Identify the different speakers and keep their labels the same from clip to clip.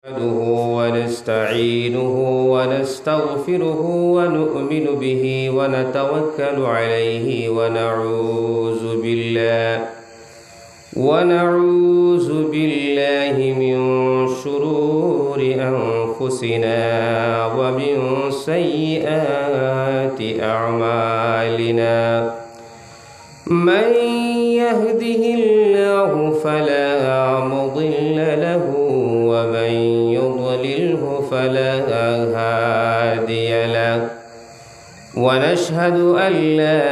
Speaker 1: نحمده ونستعينه ونستغفره ونؤمن به ونتوكل عليه ونعوذ بالله من شرور أنفسنا ومن سيئات أعمالنا من يهده الله فلا مضل له ومن يضلله فلا هادي له ونشهد أن لا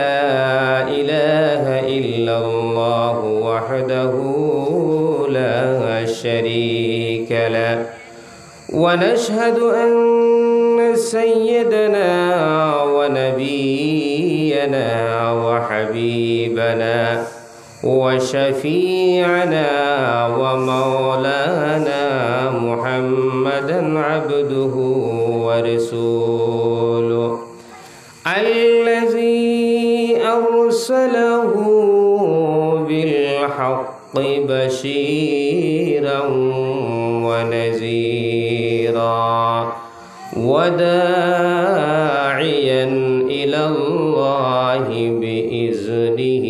Speaker 1: إله إلا الله وحده لا شريك له ونشهد أن سيدنا ونبينا وحبيبنا وشفيعنا ومولانا محمدا عبده ورسوله الذي أرسله بالحق بشيرا ونذيرا وداعيا إلى الله بإذنه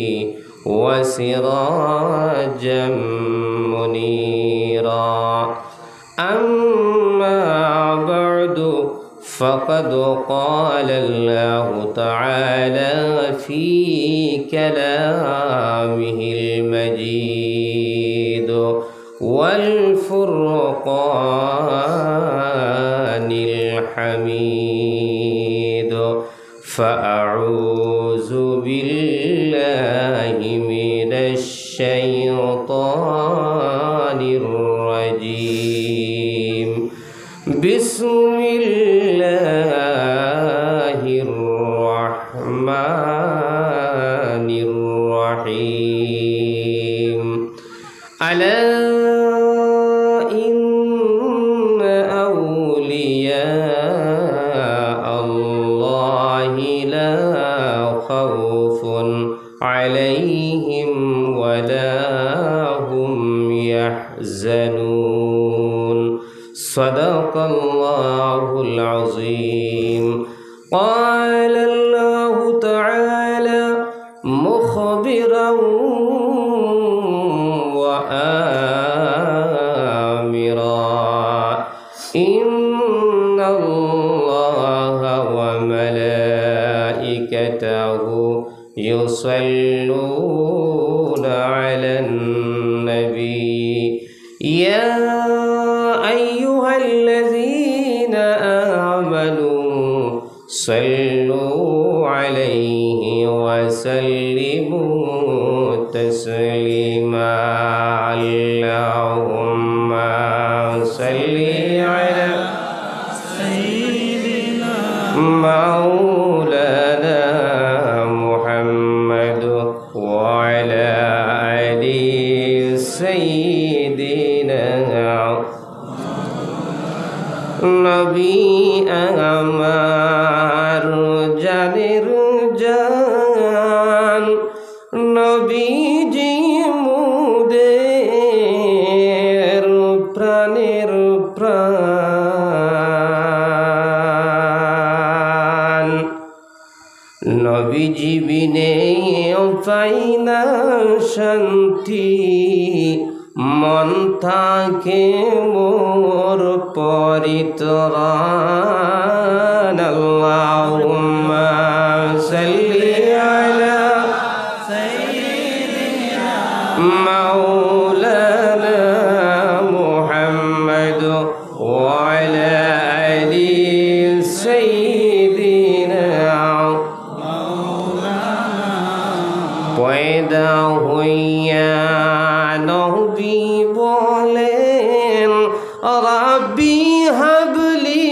Speaker 1: وسراجا منيرا أما بعد فقد قال الله تعالى في كلامه المجيد والفرقان الحميد فأعوذ بالله من الشيطان الرجيم بسم الله الرحمن الرحيم ألا إن أولياء الله لا خوف عليهم ولا هم يحزنون صدق الله العظيم قال الله تعالى مخبرا وآمرا إن الله وملائكته يصلون على النبي يا أيها الذين آمنوا صلوا عليه وسلموا تسليما اللهم صل على سيدنا مولانا محمد وعلى آل سيدنا নবী আমার জানের জান নবীজি মুদের প্রাণের প্রাণ নবীজি বিনে পাই না শান্তি মন থাকে মোর পরিত্রাণ আল্লাহুম্মা সাল্লি আলা সাইয়্যিদিনা মাওলানা মুহাম্মদ ওয়া আলা আলি সাইয়্যিদিনা মাওলানা পয়দা হইয়া নবী বলেন রাব্বি হাবলি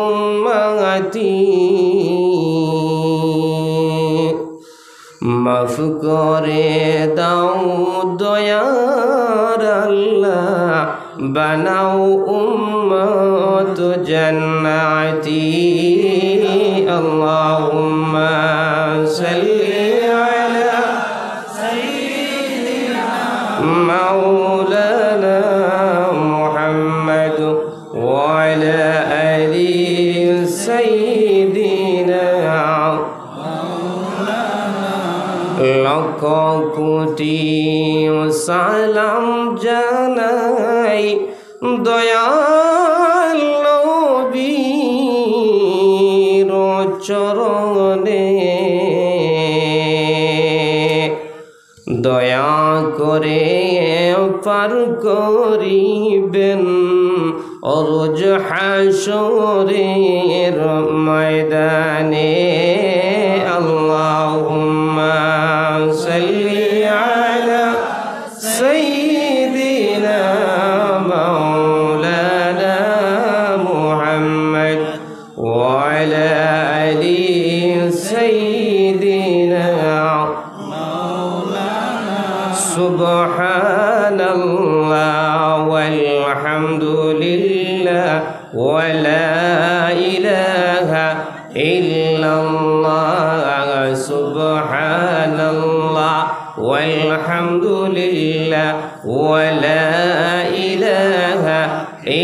Speaker 1: উম্মতি মাফ করে দাও দয়ার আল্লাহ বানাও উম্মত জান্নাতি আল্লাহুম্মা সাল্লি আলা সাইয়্যিদিনা مولانا কোটি সালাম জানাই দয়াল নবীর চরণে। দয়া করে পার করিবেন অরজ হাসরের ময়দানে। আল্লাহুম্মা সাল্লি আলা সাইয়্যিদিনা মাওলানা মুহাম্মদ ওয়া আলা আলি সাইয়্যিদিনা সুবহানাল্লাহ ওয়ালহামদুলিল্লাহ ওয়া লা ইলাহা ইল্লাল্লাহ সুবহানাল্লাহ ওয়ালহামদুলিল্লাহ ওয়া লা ইলাহা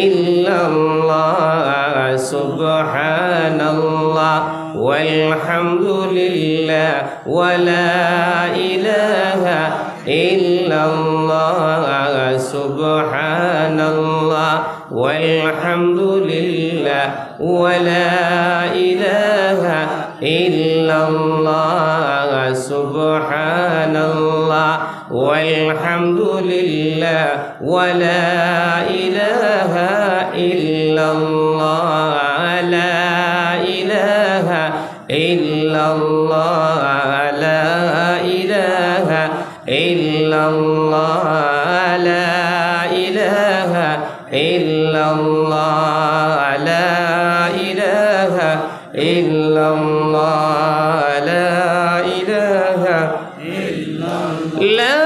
Speaker 1: ইল্লাল্লাহ সুবহানাল্লাহ ওয়ালহামদুলিল্লাহ ওয়া লা ইলাহা ইল্লাল্লাহ সুবহানাল্লাহ ওয়ালহামদুলিল্লাহ ওয়া লা ইলাহা ইল্লাল্লাহ সুবহানাল্লাহ ওয়ালহামদুলিল্লাহ ওয়া লা ইলাহা ইল্লাল্লাহ লা ইলাহা ইল্লাল্লাহ লা ইলাহা ইল্লাল্লাহ লা ইলাহা ইল্লাল্লাহ লা ইলাহা ইল্লাল্লাহ লা ইলাহা লা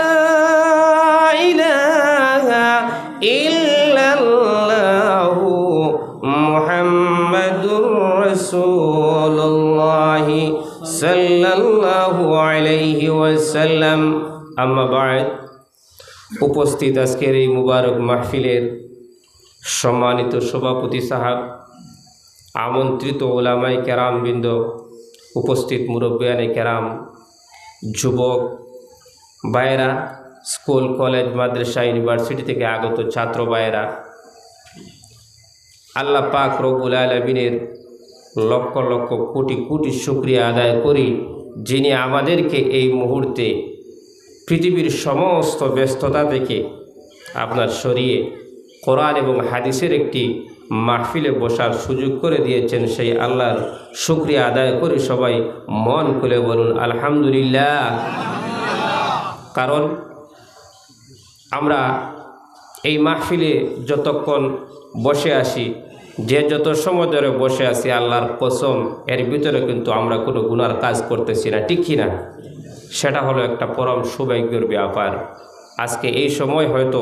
Speaker 1: ইলাহা ইল্লাল্লাহ মুহাম্মাদুর রাসূলুল্লাহ সাল্লাল্লাহু আলাইহি ওয়াসাল্লাম। আম্মা বা'দ। উপস্থিত আজকের এই মুবারক মাহফিলের সম্মানিত সভাপতি সাহেব, আমন্ত্রিত ওলামায়ে কেরামবৃন্দ, উপস্থিত মুরব্বিয়ানে কেরাম, যুবক ভাইয়েরা, স্কুল কলেজ মাদ্রাসা ইউনিভার্সিটি থেকে আগত ছাত্র ভাইয়েরা, আল্লাহ পাক রব্বুল আলামিনের লক্ষ লক্ষ কোটি কোটি শুকরিয়া আদায় করি, যিনি আমাদেরকে এই মুহূর্তে পৃথিবীর সমস্ত ব্যস্ততা থেকে আপনার সরিয়ে কোরআন এবং হাদিসের একটি মাহফিলে বসার সুযোগ করে দিয়েছেন। সেই আল্লাহর শুকরিয়া আদায় করে সবাই মন খুলে বলুন আলহামদুলিল্লাহ। কারণ আমরা এই মাহফিলে যতক্ষণ বসে আসি, যে যত সময় ধরে বসে আছি, আল্লাহর কসম এর ভিতরে কিন্তু আমরা কোনো গুনার কাজ করতেছি না, ঠিক কি না? সেটা হলো একটা পরম সৌভাগ্যের ব্যাপার। আজকে এই সময় হয়তো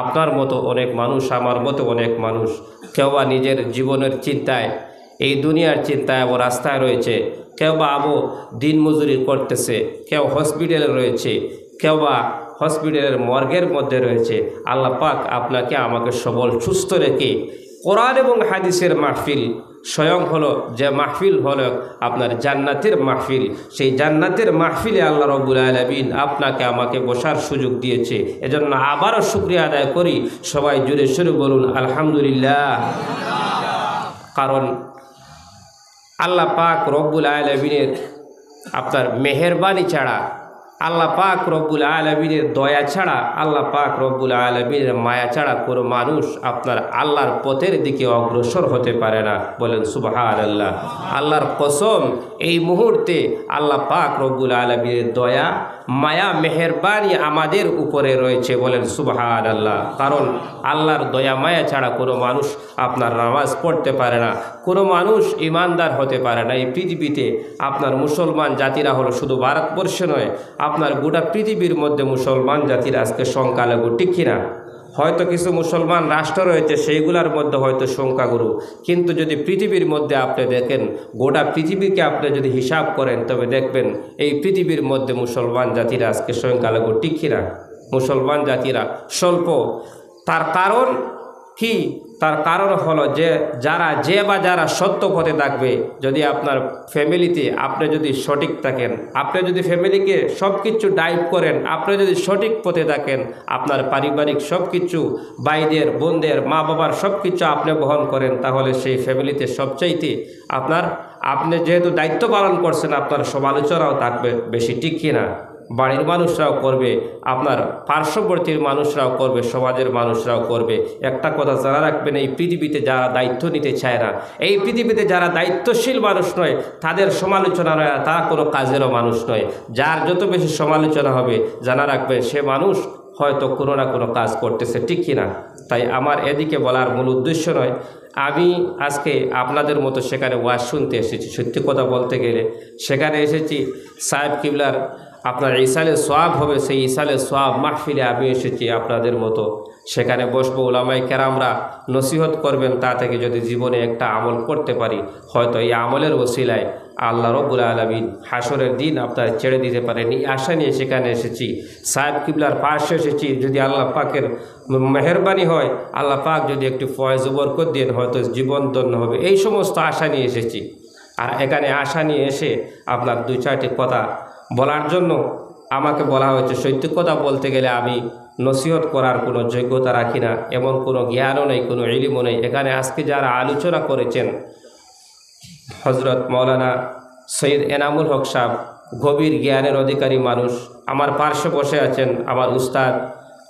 Speaker 1: আপনার মতো অনেক মানুষ, আমার মতো অনেক মানুষ, কেউ বা নিজের জীবনের চিন্তায়, এই দুনিয়ার চিন্তায় আবার রাস্তায় রয়েছে, কেউ বা আবো দিন মজুরি করতেছে, কেউ হসপিটালে রয়েছে, কেউ বা হসপিটালের মর্গের মধ্যে রয়েছে। আল্লাহ পাক আপনাকে আমাকে সবল সুস্থ রেখে কোরআন এবং হাদিসের মাহফিল স্বয়ং হলো যে মাহফিল হলো আপনার জান্নাতের মাহফিল, সেই জান্নাতের মাহফিলে আল্লাহ রাব্বুল আলামিন আপনাকে আমাকে বসার সুযোগ দিয়েছে। এজন্য আবারও শুকরিয়া আদায় করি, সবাই জোরে সোরে বলুন আলহামদুলিল্লাহ। কারণ আল্লাহ পাক রব্বুল আলামিনের আপনার মেহেরবানি ছাড়া, আল্লাহ পাক রব্বুল আলামিনের দয়া ছাড়া, আল্লাহ পাক রব্বুল আলামিনের মায়া ছাড়া কোনো মানুষ আপনার আল্লাহর পথের দিকে অগ্রসর হতে পারে না। বলেন সুবহানাল্লাহ। আল্লাহর কসম, এই মুহূর্তে আল্লাহ পাক রব্বুল আলামিনের দয়া, মায়া, মেহেরবানি আমাদের উপরে রয়েছে। বলেন সুবহানাল্লাহ। কারণ আল্লাহর দয়া মায়া ছাড়া কোনো মানুষ আপনার নামাজ পড়তে পারে না, কোনো মানুষ ইমানদার হতে পারে না। এই পৃথিবীতে আপনার মুসলমান জাতিরা হলো শুধু ভারতবর্ষে নয়, আপনার গোটা পৃথিবীর মধ্যে মুসলমান জাতির আজকে সংখ্যালঘু, ঠিক কিনা? হয়তো কিছু মুসলমান রাষ্ট্র রয়েছে, সেইগুলোর মধ্যে হয়তো সংখ্যাগুরু, কিন্তু যদি পৃথিবীর মধ্যে আপনি দেখেন, গোটা পৃথিবীকে আপনি যদি হিসাব করেন, তবে দেখবেন এই পৃথিবীর মধ্যে মুসলমান জাতিরা আজকে সংখ্যালঘু, ঠিক কিনা? মুসলমান জাতিরা স্বল্প। তার কারণ কি তার কারণ হলো যে যারা সত্য পথে থাকবে, যদি আপনার ফ্যামিলিতে আপনি যদি সঠিক থাকেন, আপনি যদি ফ্যামিলিকে সব কিছু ডাইভ করেন, আপনি যদি সঠিক পথে থাকেন, আপনার পারিবারিক সব কিছু ভাইদের বোনদের মা বাবার সব কিছু আপনি বহন করেন, তাহলে সেই ফ্যামিলিতে সবচাইতে আপনি যেহেতু দায়িত্ব পালন করছেন, আপনার সমালোচনাও থাকবে বেশি, ঠিক কিনা? বাড়ির মানুষরাও করবে, আপনার পার্শ্ববর্তীর মানুষরাও করবে, সমাজের মানুষরাও করবে। একটা কথা জানা রাখবেন, এই পৃথিবীতে যারা দায়িত্ব নিতে চায় না, এই পৃথিবীতে যারা দায়িত্বশীল মানুষ নয়, তাদের সমালোচনা নয়, তারা কোনো কাজেরও মানুষ নয়। যার যত বেশি সমালোচনা হবে, জানা রাখবেন সে মানুষ হয়তো কোনো না কোনো কাজ করতেছে, ঠিক কিনা? তাই আমার এদিকে বলার মূল উদ্দেশ্য নয়, আমি আজকে আপনাদের মতো সেখানে ওয়াজ শুনতে এসেছি। সত্যি কথা বলতে গেলে সেখানে এসেছি সাহেব কিবলার আপনার ইসালে সোয়াব হবে, সেই ইসালে সোয়াব মাহফিলে আমি এসেছি আপনাদের মতো। সেখানে বসবো, ওলামায়ে কেরামরা নসিহত করবেন, তা থেকে যদি জীবনে একটা আমল করতে পারি, হয়তো এই আমলের ওসিলায় আল্লাহ রব্বুল আলামিন হাসরের দিন আপনার ছেড়ে দিতে পারেন। এই আশা নিয়ে সেখানে এসেছি, সাহেব কিবলার পাশে এসেছি। যদি আল্লাহ পাকের মেহেরবানি হয়, আল্লাহ পাক যদি একটু ফয়েজ বরকত দেন, হয়তো জীবন ধন্য হবে, এই সমস্ত আশা নিয়ে এসেছি। আর এখানে আশা নিয়ে এসে আপনার 2-4টি কথা বলার জন্য আমাকে বলা হয়েছে। সত্য কথা বলতে গেলে আমি নসিহত করার কোনো যোগ্যতা রাখি না, এমন কোনো জ্ঞানও নেই, কোনো ইলমও নেই। এখানে আজকে যারা আলোচনা করেছেন, হজরত মৌলানা সৈয়দ এনামুল হক সাহেব গভীর জ্ঞানের অধিকারী মানুষ, আমার পার্শ্বে বসে আছেন আমার উস্তাদ,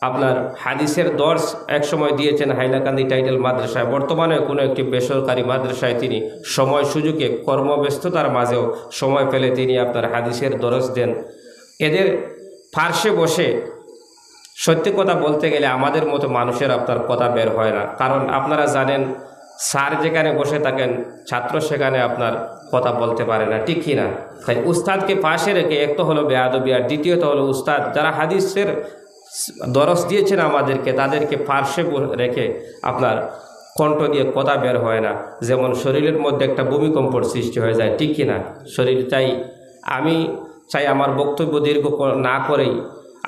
Speaker 1: আপনার হাদিসের দর্স একসময় দিয়েছেন হাইলাকান্দি টাইটেল মাদ্রাসায়, বর্তমানে কোনো একটি বেসরকারি মাদ্রাসায় তিনি সময় সুযোগে কর্মব্যস্ততার মাঝেও সময় পেলে তিনি আপনার হাদিসের দর্স দেন। এদের পার্শ্বে বসে সত্যি কথা বলতে গেলে আমাদের মতো মানুষের আপনার কথা বের হয় না, কারণ আপনারা জানেন স্যার যেখানে বসে থাকেন, ছাত্র সেখানে আপনার কথা বলতে পারে না, ঠিক কিনা? তাই উস্তাদকে পাশে রেখে এক তো হলো বেয়াদবি, আর দ্বিতীয়ত হলো উস্তাদ যারা হাদিসের দরস দিয়েছেন আমাদেরকে, তাদেরকে পার্শ্বে রেখে আপনার কণ্ঠ দিয়ে কথা বের হয় না, যেমন শরীরের মধ্যে একটা ভূমিকম্পর সৃষ্টি হয়ে যায়, ঠিক কিনা? শরীর আমি চাই আমার বক্তব্য দীর্ঘ না করেই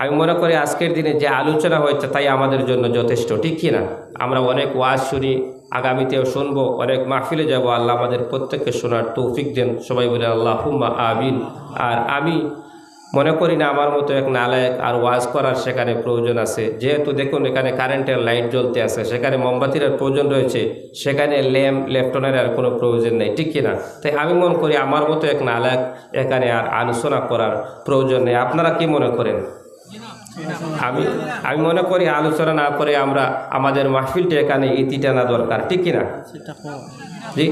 Speaker 1: আমি মনে করি আজকের দিনে যে আলোচনা হয়েছে তাই আমাদের জন্য যথেষ্ট, ঠিক কিনা? আমরা অনেক ওয়াজ শুনি, আগামীতেও শুনবো, অনেক মাহফিলে যাব। আল্লাহ আমাদের প্রত্যেককে শোনার তৌফিক দেন, সবাই বলে আল্লাহুম্মা আমিন। আর আমি মনে করি না আমার মতো এক নালায়েক আর ওয়াজ করার সেখানে প্রয়োজন আছে। যেহেতু দেখুন এখানে কারেন্টের লাইট জ্বলতে আছে, সেখানে মোমবাতির প্রয়োজন রয়েছে, সেখানে লেফটনের আর কোনো প্রয়োজন নেই, ঠিক কিনা? তাই আমি মনে করি আমার মতো এক নালায়েক এখানে আর আলোচনা করার প্রয়োজন নেই। আপনারা কি মনে করেন? আমি মনে করি আলোচনা না করে আমরা আমাদের মাহফিলটা এখানে ইতি টানা দরকার, ঠিক কিনা? জি,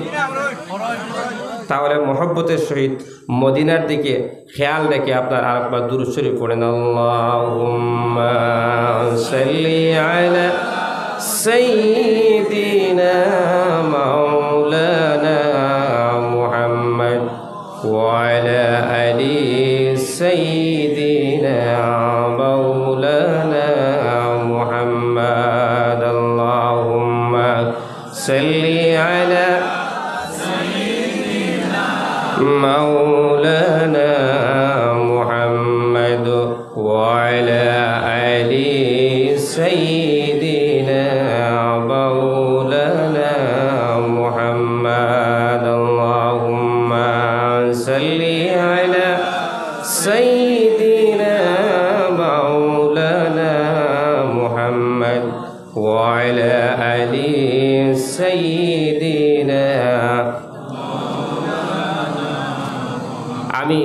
Speaker 1: তাহলে মহব্বতের সহিত মদিনার দিকে খেয়াল রেখে আপনার আরেকবার দুরূদ শরীফ পড়েন, আল্লাহুম্মা সাল্লি আলা সাইয়্যিদিনা মাওলানা মুহাম্মদ ওয়া আলা আলি সাইয়্যিদিনা মাওলানা মুহাম্মদ। আল্লাহুম্মা সাল্লি আলা مولانا محمد وعلى آل سيدنا مولانا محمد اللهم صل على سيدنا مولانا محمد وعلى آل سيدنا। আমি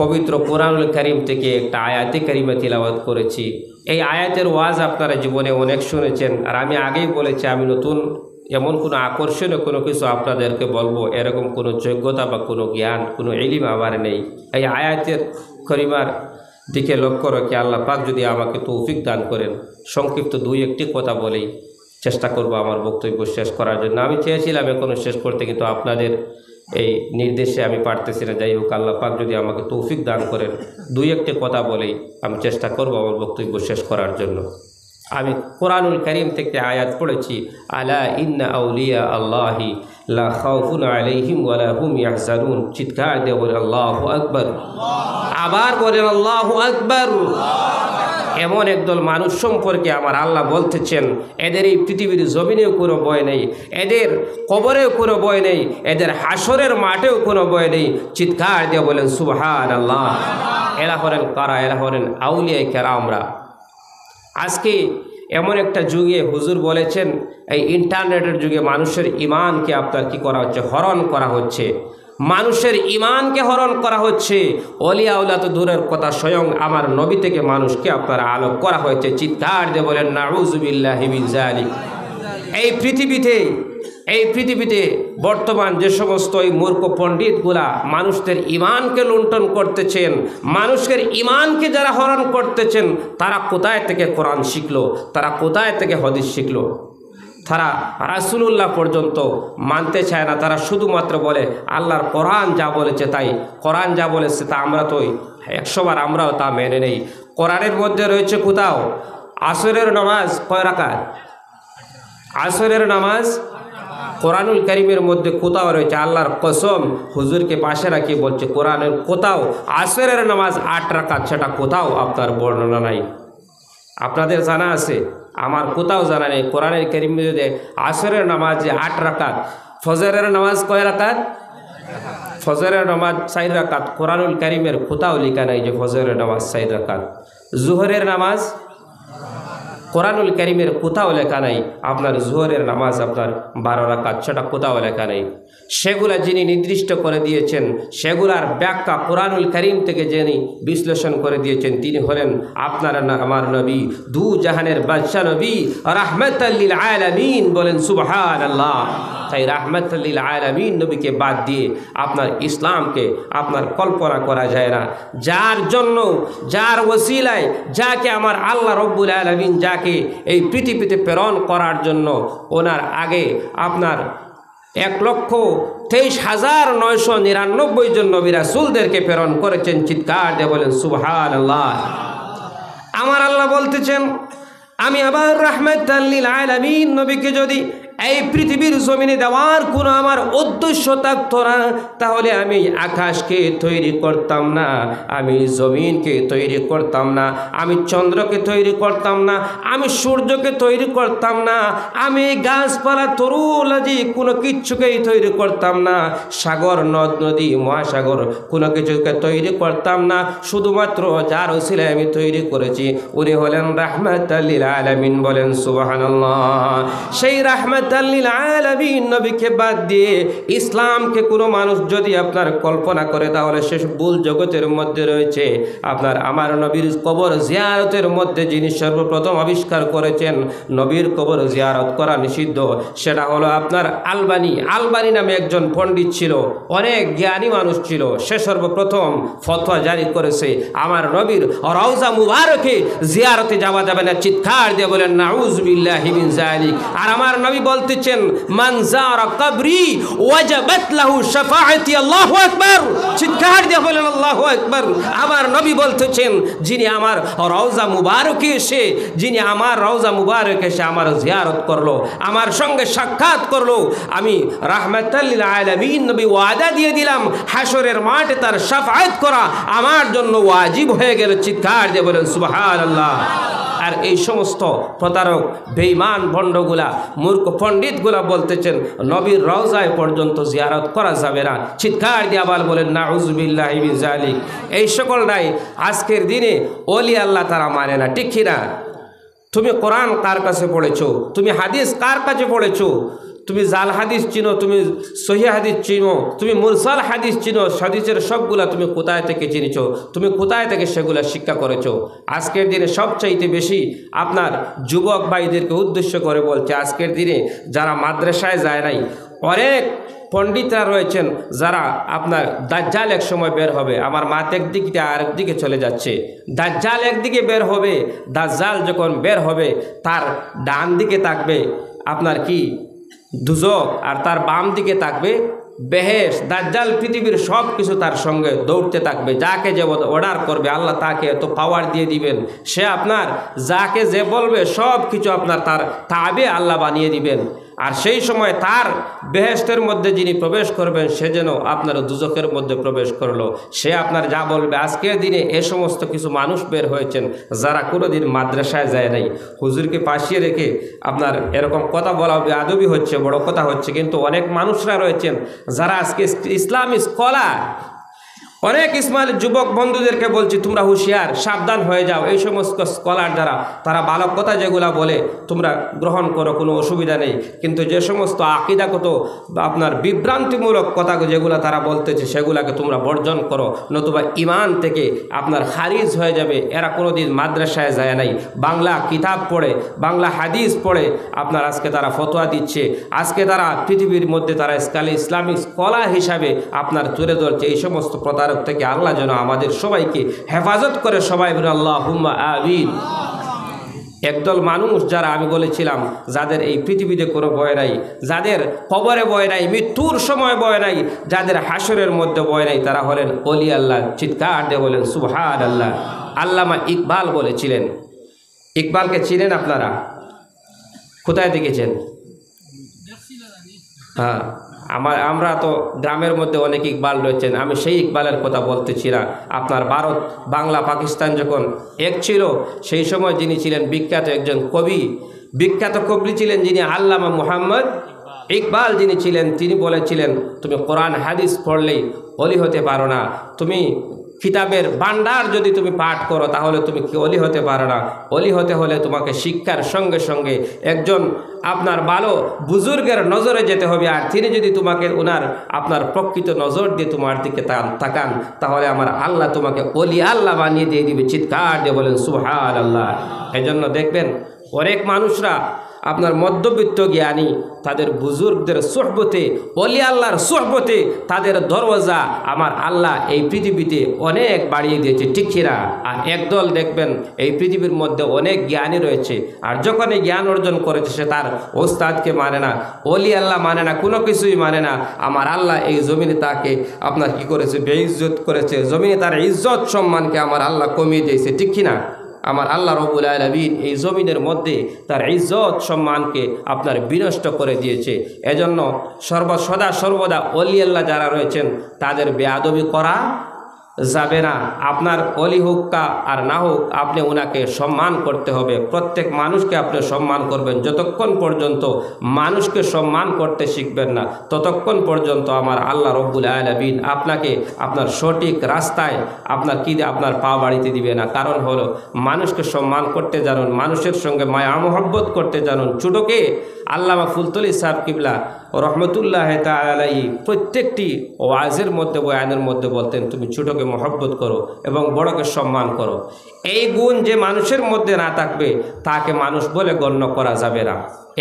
Speaker 1: পবিত্র কোরআনুল কারীম থেকে একটা আয়াতে কারিমা তিলাওয়াত করেছি। এই আয়াতের ওয়াজ আপনারা জীবনে অনেক শুনেছেন, আর আমি আগেই বলেছি আমি নতুন এমন কোনো আকর্ষণীয় কোনো কিছু আপনাদেরকে বলবো, এরকম কোনো যোগ্যতা বা কোনো জ্ঞান, কোনো ইলম আমার নেই। এই আয়াতের কারিমার দিকে লক্ষ্য রেখে আল্লাহ পাক যদি আমাকে তৌফিক দান করেন, সংক্ষিপ্ত 2-1টি কথা বলেই চেষ্টা করব আমার বক্তব্য শেষ করার জন্য। আমি চেয়েছিলাম এখনও শেষ করতে, কিন্তু আপনাদের এই নির্দেশে আমি পারতেছি না। যাই হোক, আল্লাহ পাক যদি আমাকে তৌফিক দান করেন, 2-1টি কথা বলেই আমি চেষ্টা করব আমার বক্তব্য শেষ করার জন্য। আমি কোরআনুল কারীম থেকে আয়াত পড়েছি, আলা ইন্না আউলিয়া আল্লাহি লা খাউফুন আলাইহিম ওয়া লা হুম ইয়াহজানুন। চিৎকার দিয়ে বলেন আল্লাহু আকবার, আবার বলেন আল্লাহু আকবার। এমন একদল মানুষ সম্পর্কে আমার আল্লাহ বলতেছেন, এদের এই পৃথিবীর জমিনেও কোনো ভয় নেই, এদের কবরেও কোনো ভয় নেই, এদের হাসরের মাঠেও কোনো ভয় নেই। চিৎকার দিয়ে বলেন সুবহানাল্লাহ। এরা হলেন কারা? এরা হলেন আউলিয়া কেরামরা। আজকে এমন একটা যুগে হুজুর বলেছেন, এই ইন্টারনেটের যুগে মানুষের ইমানকে আপনার কি করা হচ্ছে? হরণ করা হচ্ছে। মানুষের ইমানকে হরণ করা হচ্ছে। অলিয়া উলা তো দূরের কথা, স্বয়ং আমার নবী থেকে মানুষকে আপনার আলোক করা হয়েছে। চিৎকার দিয়ে বলেন নাউযুবিল্লাহি মিন যালিক। এই পৃথিবীতে বর্তমান যে সমস্ত এই মূর্খ পণ্ডিতগুলা মানুষদের ইমানকে লুণ্ঠন করতেছেন, মানুষের ইমানকে যারা হরণ করতেছেন, তারা কোথায় থেকে কোরআন শিখলো? তারা কোথায় থেকে হাদিস শিখলো? তারা রাসূলুল্লাহ পর্যন্ত মানতে চায় না। তারা শুধুমাত্র বলে আল্লাহর কোরআন যা বলেছে তাই, কোরআন যা বলেছে তা আমরা তো 100 বার আমরাও তা মেনে নেই। কোরআনের মধ্যে রয়েছে কোথাও আসরের নামাজ কয় রাকাত? আসরের নামাজ কোরআনুল কারীমের মধ্যে কোথাও রয়েছে? আল্লাহর কসম, হুজুরকে পাশে রাখি বলছে কোরআনের কোথাও আসরের নামাজ 8 রাকাত, সেটা কোথাও আপনার বর্ণনা নাই। আপনাদের জানা আছে? আমার কোথাও জানা নেই। কোরআনের কারীমে যদি আসরের নামাজ 8 রাকাত, ফজরের নামাজ কয় রাকাত? ফজরের নামাজ 4 রাকাত। কোরআনুল কারীমের কোথাও লেখা নাই যে ফজরের নামাজ 4 রাকাত। জোহরের নামাজ কোরআনুল কারীমের কোথাও লেখা নাই আপনার জোহরের নামাজ আপনার 12 রাকাত, সেটা কোথাও লেখা নেই। সেগুলা যিনি নির্দিষ্ট করে দিয়েছেন, সেগুলার ব্যাখ্যা কোরআনুল কারীম থেকে যিনি বিশ্লেষণ করে দিয়েছেন, তিনি হলেন আপনার আমার নবী, দু জাহানের বাদশা নবী, রাহমাতাল লিল আলামিন। বলেন সুবহানাল্লাহ। তাই রাহমাতাল লিল আলামিন নবীকে বাদ দিয়ে আপনার ইসলামকে আপনার কল্পনা করা যায় না। যার জন্য, যার ওসিলায়, যাকে আমার আল্লাহ রব্বুল আলামিন যাকে এই পৃথিবীতে প্রেরণ করার জন্য ওনার আগে আপনার 1,23,999 জন নবী রাসূলদেরকে প্রেরণ করেছেন। চিৎকার দিয়ে বলেন সুবহানাল্লাহ। আমার আল্লাহ বলতেছেন, আমি আবার রাহমাতাল লিল আলামিন নবীকে যদি এই পৃথিবীর জমিনে দেওয়ার কোনো আমার উদ্দেশ্য থাকতো না, তাহলে আমি আকাশকে তৈরি করতাম না, আমি জমিনকে তৈরি করতাম না, আমি চন্দ্রকে তৈরি করতাম না, আমি সূর্যকে তৈরি করতাম না, আমি গাছপালা তরুলাজি কোনো কিচ্ছুকেই তৈরি করতাম না, সাগর নদ নদী মহাসাগর কোনো কিছুকে তৈরি করতাম না। শুধুমাত্র যার ওসিলায় আমি তৈরি করেছি উনি হলেন রাহমাতাল লিল আলামিন। বলেন সুবহানাল্লাহ। সেই রাহমাতাল লিল আলামিন নবীকে বাদ দিয়ে ইসলামকে কোনো মানুষ যদি আপনার কল্পনা করে, তাহলে সে ভুল জগতের মধ্যে রয়েছে। আপনার আমার নবীর কবর জিয়ারতের মধ্যে যিনি সর্বপ্রথম আবিষ্কার করেছেন নবীর কবর জিয়ারত করা নিষিদ্ধ, সেটা হলো আপনার আলবানি নামে একজন পণ্ডিত ছিল, অনেক জ্ঞানী মানুষ ছিল। সে সর্বপ্রথম ফতোয়া জারি করেছে আমার নবীর রওজা মুবারকে জিয়ারতে যাওয়া যাবে না। চিৎকার দিয়ে বলেন নাউযুবিল্লাহি মিন যালিক। আর আমার নবী বলতেছেন মান যারা কবরি ওয়াজাবাত লাহু শাফাআতি। আল্লাহু আকবার। চিৎকার দিয়ে বলেন আল্লাহু আকবার। আমার নবী বলতেছেন যিনি আমার রওজা মুবারকে এসে আমার জিয়ারত করলো, আমার সঙ্গে সাক্ষাৎ করলো, আমি রাহমাতাল লিল আলামিন নবী ওয়াদা দিয়ে দিলাম হাসরের মাঠে তার শাফাআত করা আমার জন্য ওয়াজিব হয়ে গেল। চিৎকার দিয়ে বলেন সুবহানাল্লাহ। আর এই সমস্ত প্রতারক বেঈমান ভণ্ডগুলা মূর্খ পণ্ডিতগুলা বলতেছেন নবীর রওজায় পর্যন্ত জিয়ারত করা যাবে না। চিৎকার দিয়ে আবার বলেন নাউযুবিল্লাহি মিন যালিক। এই সকলরাই আজকের দিনে ওলি আল্লাহ তারা মানে না, ঠিক কিনা? তুমি কোরআন কার কাছে পড়েছো? তুমি হাদিস কার কাছে পড়েছো? তুমি জাল হাদিস চিনো, তুমি সহিহ হাদিস চিনো, তুমি মুরসাল হাদিস চিনো, হাদিসের সবগুলা তুমি কোথায় থেকে চিনেছো? তুমি কোথায় থেকে সেগুলা শিক্ষা করেছো? আজকের দিনে সবচাইতে বেশি আপনার যুবক ভাইদেরকে উদ্দেশ্য করে বলছে, আজকের দিনে যারা মাদ্রাসায় যায় নাই, অনেক পণ্ডিতরা রয়েছেন যারা আপনার দাজ্জাল এক সময় বের হবে, আমার মাত একদিকে আরেক দিকে চলে যাচ্ছে, দাজ্জাল একদিকে বের হবে, দাজ্জাল যখন বের হবে তার ডান দিকে থাকবে আপনার কি দুজক, আর তার বাম দিকে থাকবে বেহেশত। দাজ্জাল পৃথিবীর সব কিছু তার সঙ্গে দৌড়তে থাকবে, যাকে যে অর্ডার করবে আল্লাহ তাকে এত পাওয়ার দিয়ে দিবেন, সে আপনার যাকে যে বলবে সব কিছু আপনার তার তাবে আল্লাহ বানিয়ে দিবেন। আর সেই সময় তার বেহেশতের মধ্যে যিনি প্রবেশ করবেন সে যেন আপনার দুজকের মধ্যে প্রবেশ করলো। সে আপনার যা বলবে, আজকের দিনে এ সমস্ত কিছু মানুষ বের হয়েছেন যারা কোনোদিন মাদ্রাসায় যায় নাই, হুজুরকে পাশিয়ে রেখে আপনার এরকম কথা বলা বেয়াদবি হচ্ছে, বড় কথা হচ্ছে। কিন্তু অনেক মানুষরা রয়েছেন যারা আজকে ইসলামী স্কলার, অনেক ইসমাইল যুবক বন্ধুদেরকে বলছি তোমরা হুঁশিয়ার, সাবধান হয়ে যাও। এই সমস্ত স্কলার যারা, তারা ভালো কথা যেগুলা বলে তোমরা গ্রহণ করো, কোনো অসুবিধা নেই। কিন্তু যে সমস্ত আকিদাগত আপনার বিভ্রান্তিমূলক কথা যেগুলো তারা বলতেছে সেগুলাকে তোমরা বর্জন করো, নতুবা ইমান থেকে আপনার খারিজ হয়ে যাবে। এরা কোনোদিন মাদ্রাসায় যায় নাই, বাংলা কিতাব পড়ে, বাংলা হাদিস পড়ে আপনার আজকে তারা ফতোয়া দিচ্ছে। আজকে তারা পৃথিবীর মধ্যে তারা ইসলামিক স্কলার হিসাবে আপনার তুলে ধরছে। এই সমস্ত প্রতারক থেকে আল্লাহ যেন আমাদের সবাইকে হেফাজত করে, সবাই বলে আল্লাহুম্মা আমিন। একদল মানুষ যারা আমি বলেছিলাম যাদের এই পৃথিবীতে কোনো ভয় নাই, যাদের কবরে ভয় নাই, মৃত্যুর সময় ভয় নাই, যাদের হাসরের মধ্যে ভয় নাই, তারা হলেন ওলি আল্লাহ। চিৎকার দিয়ে বলেন সুবহানাল্লাহ। আল্লামা ইকবাল বলেছিলেন, ইকবালকে চিনেন আপনারা? কোথায় দেখেছেন? হ্যাঁ, আমরা তো গ্রামের মধ্যে অনেক ইকবাল রয়েছেন। আমি সেই ইকবালের কথা বলতেছি না। আপনার ভারত, বাংলা, পাকিস্তান যখন এক ছিল সেই সময় যিনি ছিলেন বিখ্যাত একজন কবি, বিখ্যাত কবি ছিলেন যিনি আল্লামা মুহাম্মদ ইকবাল যিনি ছিলেন, তিনি বলেছিলেন তুমি কোরআন হাদিস পড়লেই ওলি হতে পারো না, তুমি কিতাবের ভান্ডার যদি তুমি পাঠ করো তাহলে তুমি কি ওলি হতে পারো না। ওলি হতে হলে তোমাকে শিক্ষার সঙ্গে সঙ্গে একজন আপনার ভালো বুজুর্গের নজরে যেতে হবে। আর তিনি যদি তোমাকে ওনার আপনার প্রকৃত নজর দিয়ে তোমার দিকে তাকান তাহলে আমার আল্লাহ তোমাকে ওলি আল্লাহ বানিয়ে দিয়ে দিবে। চিৎকার দিয়ে বলেন সুবহানাল্লাহ। এজন্য দেখবেন অনেক মানুষরা আপনার মধ্যবিত্ত জ্ঞানী, তাদের বুজুর্গদের সোহবতে, ওলি আল্লাহর সোহবতে তাদের দরওয়াজা আমার আল্লাহ এই পৃথিবীতে অনেক বাড়িয়ে দিয়েছে, ঠিক কিনা? আর একদল দেখবেন এই পৃথিবীর মধ্যে অনেক জ্ঞানী রয়েছে, আর যখন এই জ্ঞান অর্জন করেছে সে তার ওস্তাদকে মানে না, ওলি আল্লাহ মানে না, কোনো কিছুই মানে না। আমার আল্লাহ এই জমিনে তাকে আপনার কি করেছে? বেইজ্জত করেছে। জমিনে তার ইজ্জত সম্মানকে আমার আল্লাহ কমিয়ে দিয়েছে, ঠিক কিনা? আমার আল্লাহ রব্বুল আলামিন এই জমিনের মধ্যে তার ইজ্জত সম্মানকে আপনার বিনষ্ট করে দিয়েছে। এজন্য সর্বদা ওলি আল্লাহ যারা রয়েছেন তাদের বেয়াদবি করা যাবে না। আপনার অলি হোক আর না হোক আপনি ওনাকে সম্মান করতে হবে। প্রত্যেক মানুষকে আপনি সম্মান করবেন। যতক্ষণ পর্যন্ত মানুষকে সম্মান করতে শিখবেন না ততক্ষণ পর্যন্ত আমার আল্লাহ রব্বুল আলামিন আপনাকে আপনার সঠিক রাস্তায় আপনার পা বাড়িতে দিবে না। কারণ হলো মানুষকে সম্মান করতে জানুন, মানুষের সঙ্গে মায়া মহব্বত করতে জানুন। ছোটকে আল্লামা ফুলতলি সাহেব কিবলা রহমতুল্লাহ তাআলা আলাইহি প্রত্যেকটি ওয়াজের মধ্যে, বয়ানের মধ্যে বলতেন তুমি ছোটকে মহব্বত করো এবং বড়কে সম্মান করো। এই গুণ যে মানুষের মধ্যে না থাকবে তাকে মানুষ বলে গণ্য করা যাবে না।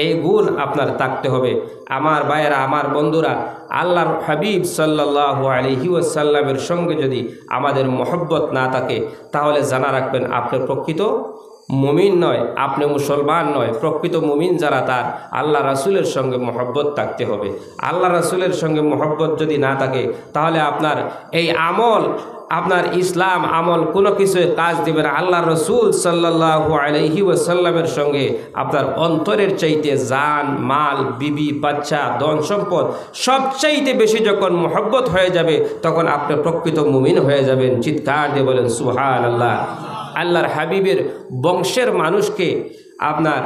Speaker 1: এই গুণ আপনার থাকতে হবে। আমার ভাইয়েরা, আমার বন্ধুরা, আল্লাহর হাবিব সাল্লাল্লাহু আলাইহি ওয়াসাল্লামের সঙ্গে যদি আমাদের মহব্বত না থাকে তাহলে জানা রাখবেন আপনি প্রকৃত মুমিন নয়, আপনি মুসলমান নয়। প্রকৃত মুমিন যারা তার আল্লাহ রাসূলের সঙ্গে মহব্বত থাকতে হবে। আল্লাহ রাসূলের সঙ্গে মহব্বত যদি না থাকে তাহলে আপনার এই আমল, আপনার ইসলাম আমল কোনো কিছু কাজ দিবে না। আল্লাহ রসুল সাল্লাল্লাহু আলাইহি ওয়াসাল্লামের সঙ্গে আপনার অন্তরের চাইতে জান, মাল, বিবি, বাচ্চা, ধন সম্পদ সবচাইতে বেশি যখন মহব্বত হয়ে যাবে তখন আপনি প্রকৃত মুমিন হয়ে যাবেন। চিৎকার দিয়ে বলেন সুবহানাল্লাহ। আল্লাহর হাবিবের বংশের মানুষকে আপনার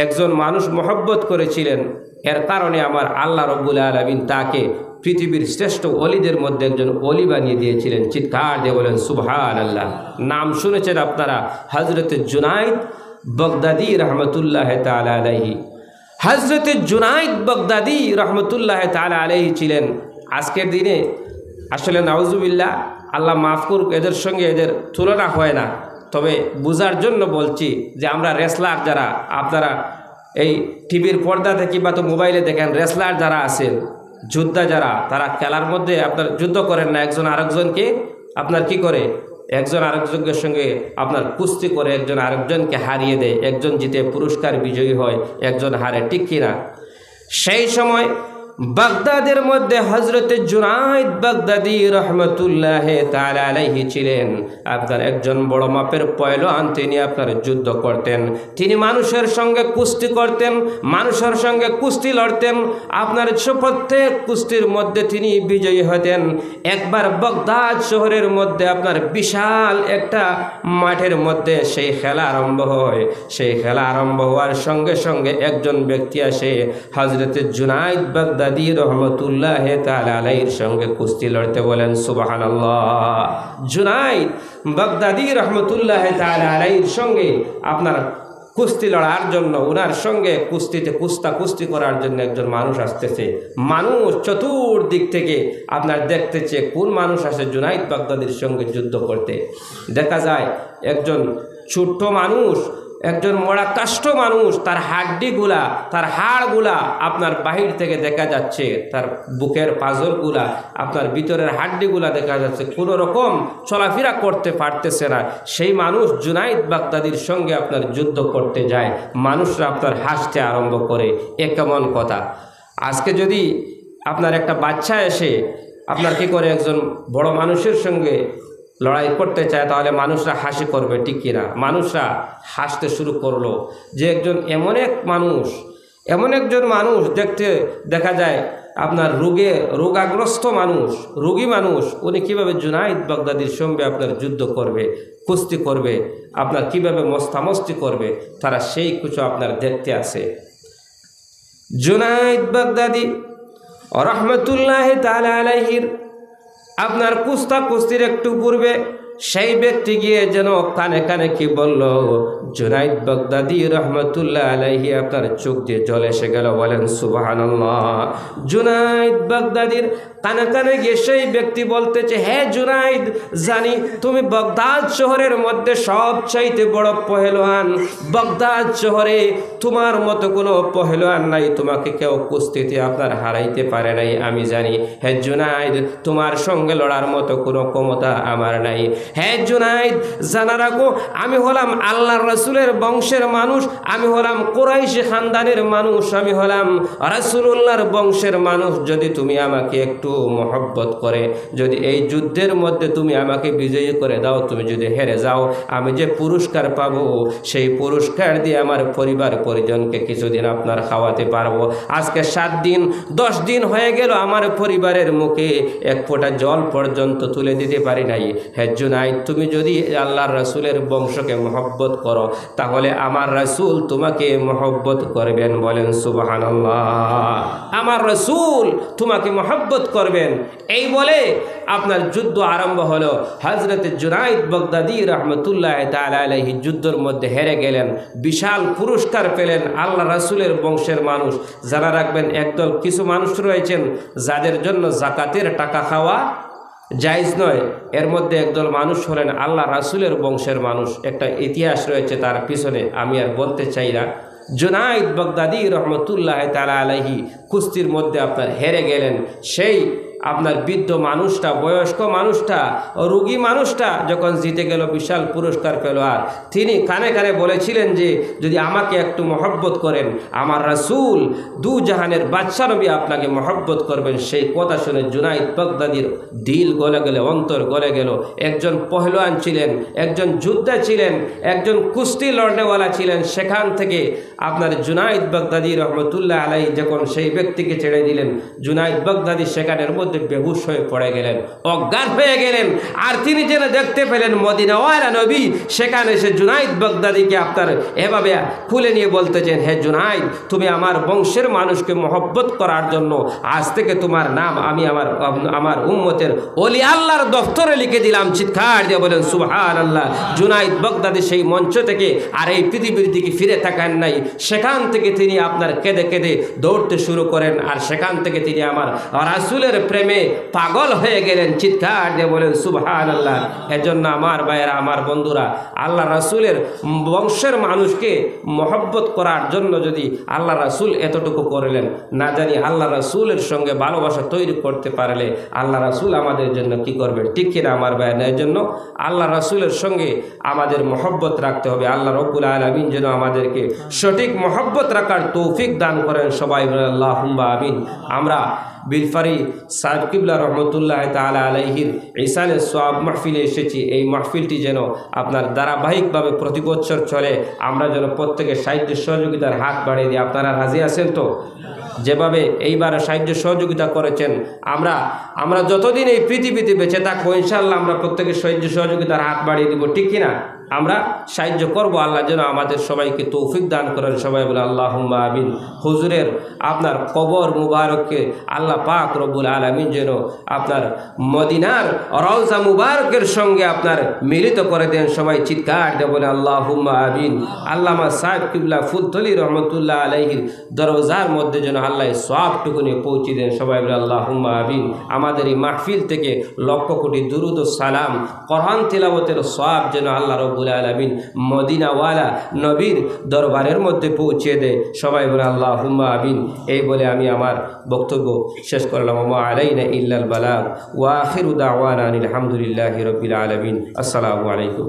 Speaker 1: একজন মানুষ মহব্বত করেছিলেন, এর কারণে আমার আল্লাহ রব্বুল আলামিন তাকে পৃথিবীর শ্রেষ্ঠ ওলিদের মধ্যে একজন ওলি বানিয়ে দিয়েছিলেন। চিৎকার দিয়ে বলেন সুবহানাল্লাহ। নাম শুনেছেন আপনারা হযরত জুনাইদ বাগদাদি রহমতুল্লাহ তাআলা আলাইহি। হযরত জুনাইদ বাগদাদি রহমতুল্লাহ তাআলা আলাইহি ছিলেন আজকের দিনে আসলে নাউজুবিল্লাহ, আল্লাহ মাফ করুক, এদের সঙ্গে এদের তুলনা হয় না। তবে বোঝার জন্য বলছি যে আমরা রেসলার যারা, আপনারা এই টিভির পর্দা থেকে বা তো মোবাইলে দেখেন, রেসলার যারা আছেন, যোদ্ধা যারা, তারা খেলার মধ্যে আপনার যুদ্ধ করেন না, একজন আরেকজনকে আপনার কি করে, একজন আরেকজনের সঙ্গে আপনার কুস্তি করে একজন আরেকজনকে হারিয়ে দেয়। একজন জিতে পুরস্কার বিজয়ী হয়, একজন হারে, ঠিক কিনা? সেই সময় বাগদাদের মধ্যে হযরত জুনাইদ বাগদাদি রহমতুল্লাহ তাআলা আলাইহি ছিলেন আপনার একজন বড় মাপের পয়লওয়ান। তিনি আপনার যুদ্ধ করতেন, তিনি মানুষের সঙ্গে কুস্তি করতেন, মানুষের সঙ্গে কুস্তি লড়তেন। আপনার প্রত্যেক কুস্তির মধ্যে তিনি বিজয়ী হতেন। একবার বাগদাদ শহরের মধ্যে আপনার বিশাল একটা মাঠের মধ্যে সেই খেলা আরম্ভ হয়। সেই খেলা আরম্ভ হওয়ার সঙ্গে সঙ্গে একজন ব্যক্তি আসে হযরত জুনাইদ বাগদাদি রহমতুল্লাহ তাআলা আলাইহির সঙ্গে কুস্তি লড়তে বলেন। সুবহানাল্লাহ। জুনাইদ বাগদাদি রহমতুল্লাহ তাআলা আলাইহির সঙ্গে আপনার কুস্তি লড়ার জন্য, ওনার সঙ্গে কুস্তি করার জন্য একজন মানুষ আসতেছে। মানুষ চতুর্দিক থেকে আপনার দেখতেছে কোন মানুষ আসে জুনাইদ বাগদাদির সঙ্গে যুদ্ধ করতে। দেখা যায় একজন ছোট্ট মানুষ, একজন মরা কাষ্ঠ মানুষ, তার হাড্ডিগুলা, তার হাড়গুলা আপনার বাহির থেকে দেখা যাচ্ছে, তার বুকের পাঁজরগুলা, আপনার ভিতরের হাড্ডিগুলা দেখা যাচ্ছে, কোনো রকম চলাফেরা করতে পারতেছে না। সেই মানুষ জুনাইদ বাগদাদির সঙ্গে আপনার যুদ্ধ করতে যায়। মানুষরা আপনার হাসতে আরম্ভ করে, এ কেমন কথা। আজকে যদি আপনার একটা বাচ্চা এসে আপনার কি করে একজন বড় মানুষের সঙ্গে লড়াই করতে চায়, তাহলে মানুষরা হাসি করবে, ঠিক কিনা? মানুষরা হাসতে শুরু করলো যে এমন একজন মানুষ দেখতে দেখা যায় আপনার রোগাগ্রস্ত মানুষ, রোগী মানুষ, উনি কীভাবে জুনাইদ বাগদাদির সঙ্গে আপনার যুদ্ধ করবে, কুস্তি করবে, আপনার কিভাবে মস্তামস্তি করবে, তারা সেই কিছু আপনার দেখতে আসে। জুনাইদ বাগদাদি রহমতুল্লাহ তাআলা আলাইহির আপনার কুস্তির একটু পূর্বে সেই ব্যক্তি গিয়ে যেন কানে কানে কি বলল, জুনাইদ বাগদাদি রহমতুল্লাহ আলাইহি আপনার চোখ দিয়ে জল এসে গেল। বলেন সুবহানাল্লাহ। জুনাইদ বাগদাদির কানে কানে গিয়ে সেই ব্যক্তি বলতেছে, হে জুনাইদ, জানি তুমি বাগদাদ শহরের মধ্যে সবচাইতে বড় পহেলওয়ান। বাগদাদ শহরে তোমার মতো কোনো পহেলওয়ান নাই, তোমাকে কেউ কুস্তিতে আপনার হারাইতে পারে নাই, আমি জানি। হে জুনাইদ, তোমার সঙ্গে লড়ার মতো কোনো ক্ষমতা আমার নাই। হে জুনাইদ, জানা রাখো, আমি হলাম আল্লাহর রাসূলের বংশের মানুষ, আমি হলাম কুরাইশি খানদানের মানুষ, আমি হলাম রাসূলুল্লাহর বংশের মানুষ। যদি তুমি আমাকে একটু মহব্বত করে, যদি এই যুদ্ধের মধ্যে তুমি আমাকে বিজয়ী করে দাও, তুমি যদি হেরে যাও, আমি যে পুরস্কার পাবো সেই পুরস্কার দিয়ে আমার পরিবার পরিজনকে কিছুদিন আপনার খাওয়াতে পারবো। আজকে 7 দিন 10 দিন হয়ে গেল আমার পরিবারের মুখে এক ফোঁটা জল পর্যন্ত তুলে দিতে পারি নাই। হে জুনাইদ, তুমি যদি আল্লাহর রাসূলের বংশকে মহব্বত করো, তাহলে আমার রাসূল তোমাকে মহব্বত করবেন। বলেন সুবহানাল্লাহ। আমার রাসূল তোমাকে মহব্বত করবেন। এই বলে আপনার যুদ্ধ আরম্ভ হলো। হযরত জুনাইদ বাগদাদি রহমতুল্লাহ তাআলা আলাইহি যুদ্ধের মধ্যে হেরে গেলেন, বিশাল পুরস্কার পেলেন। আল্লাহ রাসূলের বংশের মানুষ, জানা রাখবেন, একদল কিছু মানুষ রয়েছেন যাদের জন্য যাকাতের টাকা খাওয়া জায়েজ নয়। এর মধ্যে একদল মানুষ হলেন আল্লাহ রাসূলের বংশের মানুষ। একটা ইতিহাস রয়েছে তার পিছনে, আমি আর বলতে চাই না। জুনাইদ বাগদাদি রহমতুল্লাহ তাআলা আলাইহি কুস্তির মধ্যে আপনার হেরে গেলেন। সেই আপনার বৃদ্ধ মানুষটা, বয়স্ক মানুষটা, রোগী মানুষটা যখন জিতে গেল, বিশাল পুরস্কার পেল, আর তিনি কানে কানে বলেছিলেন যে যদি আমাকে একটু মহব্বত করেন, আমার রাসূল দু জাহানের বাদশা নবী আপনাকে মহব্বত করবেন। সেই কথা শুনে জুনাইদ বাগদাদির দিল গলে গেল, অন্তর গলে গেল। একজন পহলওয়ান ছিলেন, একজন যোদ্ধা ছিলেন, একজন কুস্তি লড়নেওয়ালা ছিলেন। সেখান থেকে আপনার জুনাইদ বাগদাদি রহমতুল্লাহ আলাইহি যখন সেই ব্যক্তিকে ছেড়ে দিলেন, জুনাইদ বাগদাদি সেখানের মধ্যে বেহুশ হয়ে পড়ে গেলেন, অজ্ঞান হয়ে গেলেন। আর তিনি যেন দেখতে পেলেন মদিনাওয়ালা নবী, সেখানে এসে জুনাইদ বাগদাদিকে আপনার এভাবে খুলে নিয়ে বলতেছেন, হে জুনাইদ, তুমি আমার বংশের মানুষকে মহব্বত করার জন্য আজ থেকে তোমার নাম আমি আমার উম্মতের ওলি আল্লাহর দফতরে লিখে দিলাম। চিৎকার দিয়ে বলেন সুবহানাল্লাহ। জুনাইদ বাগদাদি সেই মঞ্চ থেকে আর এই পৃথিবীর দিকে ফিরে তাকান নাই। সেখান থেকে তিনি আপনার কেঁদে কেঁদে দৌড়তে শুরু করেন, আর সেখান থেকে তিনি আমার রাসূলের প্রেমে পাগল হয়ে গেলেন, চিৎকার দিয়ে বলেন সুবহানাল্লাহ। এজন্য আমার ভাইয়েরা, আমার বন্ধুরা, আল্লাহ রাসূলের বংশের মানুষকে মহব্বত করার জন্য যদি আল্লাহ রাসূল এতটুকু করলেন, না জানি আল্লাহ রাসূলের সঙ্গে ভালোবাসা তৈরি করতে পারলে আল্লাহ রাসূল আমাদের জন্য কি করবেন, ঠিক কিনা আমার ভাইয়েরা? এর জন্য আল্লাহ রাসূলের সঙ্গে আমাদের মহব্বত রাখতে হবে। আল্লাহ রব্বুল আলামিন যেন আমাদেরকে সঠিক মহব্বত রাখার তৌফিক দান করেন। সবাই বলেন আল্লাহুম্মা আমিন। আমরা বিলফারি সাহেব কিবলা রহমতুল্লাহ তাআলা আলাইহির ইসালে সোয়াব মাহফিলে এসেছি। এই মাহফিলটি যেন আপনার ধারাবাহিকভাবে প্রতি বছর চলে। আমরা যেন প্রত্যেকে সাহায্য সহযোগিতার হাত বাড়িয়ে দিই। আপনারা রাজি আছেন তো? যেভাবে এইবার সাহায্য সহযোগিতা করেছেন, আমরা যতদিন এই পৃথিবীতে বেঁচে থাকবো ইনশাআল্লাহ আমরা প্রত্যেকের সাহায্য সহযোগিতার হাত বাড়িয়ে দিব, ঠিক কিনা? আমরা সাহায্য করব। আল্লাহ যেন আমাদের সবাইকে তৌফিক দান করেন। সবাই বলে আল্লাহুম্মা আমিন। হুজুরের আপনার কবর মুবারককে আল্লাহ পাক রব্বুল আলামিন যেন আপনার মদিনার রওজা মুবারকের সঙ্গে আপনার মিলিত করে দেন। সবাই চিৎকার দিয়ে বলে আল্লাহুম্মা আমিন। আল্লামা সাহেব কিবলা ফুলতলি রহমতুল্লাহ আলাইহির দরজার মধ্যে যেন আল্লাহ সওয়াবটুকুনি পৌঁছে দেন। সবাই বলে আল্লাহুম্মা আমিন। আমাদের এই মাহফিল থেকে লক্ষ কোটি দুরুদ ও সালাম, কোরআন তিলাওয়াতের সওয়াব যেন আল্লাহ রব্বুল আলামিন মদিনাওয়ালা নবীর দরবারের মধ্যে পৌঁছে দেয়। সবাই বলে আল্লাহুম্মা আমিন। এই বলে আমি আমার বক্তব্য শেষ করলাম। ওয়া আলাইনা ইল্লাল বালাগ ওয়া আখিরু দাওয়ানা আলহামদুলিল্লাহি রাব্বিল আলামিন। আসসালামু আলাইকুম।